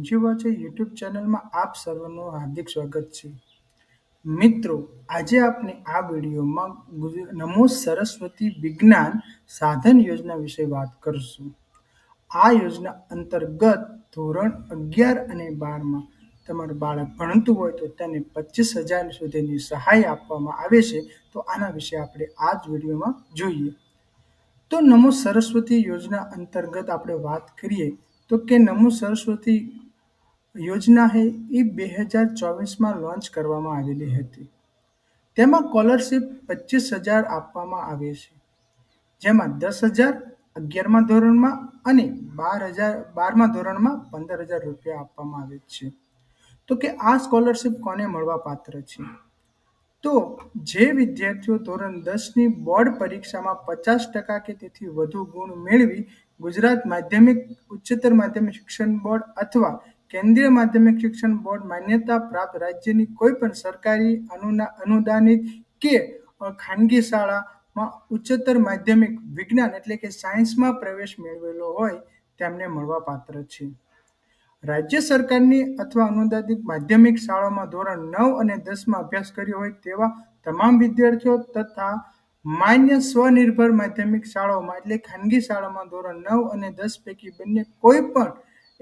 સંજીવા છે યુટ્યુબ ચેનલમાં આપ સર્વનું હાર્દિક સ્વાગત છે। મિત્રો, આજે આપણે આ વિડીયોમાં નમો સરસ્વતી વિજ્ઞાન સાધન યોજના વિશે વાત કરશું। આ યોજના અંતર્ગત ધોરણ 11 અને 12માં તમારું બાળક ભણતું હોય તો તેને 25,000 સુધીની સહાય આપવામાં આવે છે। તો આના વિશે આપણે આ જ વિડીયોમાં જોઈએ। तो नमो सरस्वती योजना अंतर्गत આપણે વાત કરીએ તો કે નમો સરસ્વતી યોજના है એ 2024માં લોન્ચ કરવામાં આવેલી હતી। તેમાં સ્કોલરશિપ 25,000 આપવામાં આવે છે, જેમાં 10,000 11મા ધોરણમાં અને 12મા ધોરણમાં 15,000 રૂપિયા આપવામાં આવે છે। તો કે આ સ્કોલરશિપ કોને મળવા પાત્ર છે? તો જે વિદ્યાર્થીઓ ધોરણ 10ની બોર્ડ પરીક્ષામાં 50% કે તેથી વધુ ગુણ મેળવી ગુજરાત માધ્યમિક ઉચ્ચતર માધ્યમિક શિક્ષણ બોર્ડ અથવા કેન્દ્રીય માધ્યમિક શિક્ષણ બોર્ડ માન્યતા પ્રાપ્ત રાજ્યની કોઈપણ સરકારી અનુદાનિત કે ખાનગી શાળામાં ઉચ્ચતર માધ્યમિક વિજ્ઞાન એટલે કે સાયન્સમાં પ્રવેશ મેળવેલો હોય તેમને મળવાપાત્ર છે। રાજ્ય સરકારની અથવા અનુદાનિત માધ્યમિક શાળામાં ધોરણ 9 અને 10માં અભ્યાસ કર્યો હોય તેવા તમામ વિદ્યાર્થીઓ તથા માન્ય સ્વનિર્ભર માધ્યમિક શાળાઓમાં એટલે ખાનગી શાળામાં ધોરણ 9 અને 10 પૈકી બંને કોઈ પણ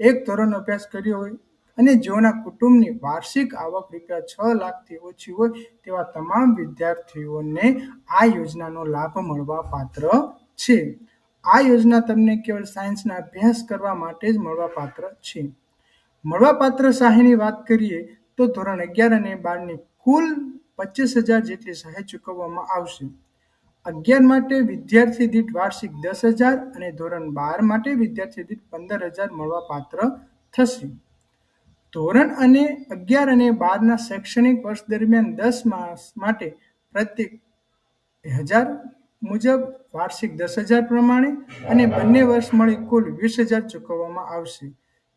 એક ધોરણ અભ્યાસ કર્યો હોય અને જેઓના કુટુંબની વાર્ષિક આવક રૂપિયા 6 લાખથી ઓછી હોય તેવા તમામ વિદ્યાર્થીઓને આ યોજનાનો લાભ મળવા પાત્ર છે। આ યોજના તમને કેવળ સાયન્સના અભ્યાસ કરવા માટે જ મળવા પાત્ર છે। મળવાપાત્ર સહાયની વાત કરીએ તો ધોરણ 11 અને 12ની કુલ 25,000 જેટલી સહાય ચૂકવવામાં આવશે। 11 માટે વિદ્યાર્થી દીઠ વાર્ષિક 10,000 અને ધોરણ 12 માટે વિદ્યાર્થી દીઠ 15,000 મળવાપાત્ર થશે। ધોરણ 11 અને 12ના શૈક્ષણિક વર્ષ દરમિયાન 10 માસ માટે પ્રત્યેક 1,000 મુજબ વાર્ષિક 10,000 પ્રમાણે અને બંને વર્ષ મળી કુલ 20,000 ચૂકવવામાં આવશે,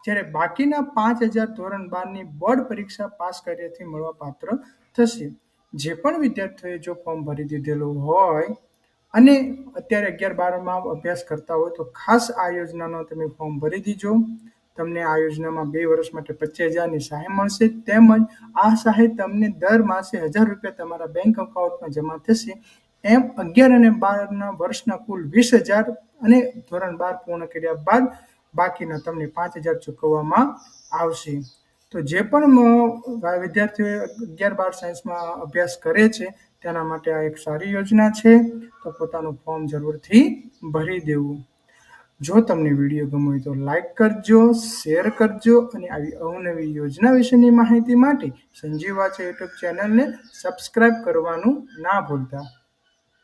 જ્યારે બાકીના 5,000 ધોરણ 12ની બોર્ડ પરીક્ષા પાસ કર્યાથી મળવાપાત્ર થશે। જે પણ વિદ્યાર્થીઓએ જો ફોર્મ ભરી દીધેલું હોય અને અત્યારે 11-12માં અભ્યાસ કરતા હોય તો ખાસ આ યોજનાનો તમે ફોર્મ ભરી દીજો। તમને આ યોજનામાં 2 વર્ષ માટે 25,000ની સહાય મળશે, તેમજ આ સહાય તમને દર માસે 1,000 રૂપિયા તમારા બેંક એકાઉન્ટમાં જમા થશે। એમ 11 અને 12ના વર્ષના કુલ 20,000 અને ધોરણ 12 પૂર્ણ કર્યા બાદ બાકીના તમને 5,000 ચૂકવવામાં આવશે। તો જે પણ વિદ્યાર્થીઓ 11-12 સાયન્સમાં અભ્યાસ કરે છે તેના માટે આ એક સારી યોજના છે, તો પોતાનું ફોર્મ જરૂરથી ભરી દેવું। જો તમને વિડીયો ગમ્યો હોય તો લાઈક કરજો, શેર કરજો અને આવી અવનવી યોજના વિશેની માહિતી માટે સંજીવા છે યુટ્યુબ ચેનલને સબસ્ક્રાઈબ કરવાનું ના ભૂલતા।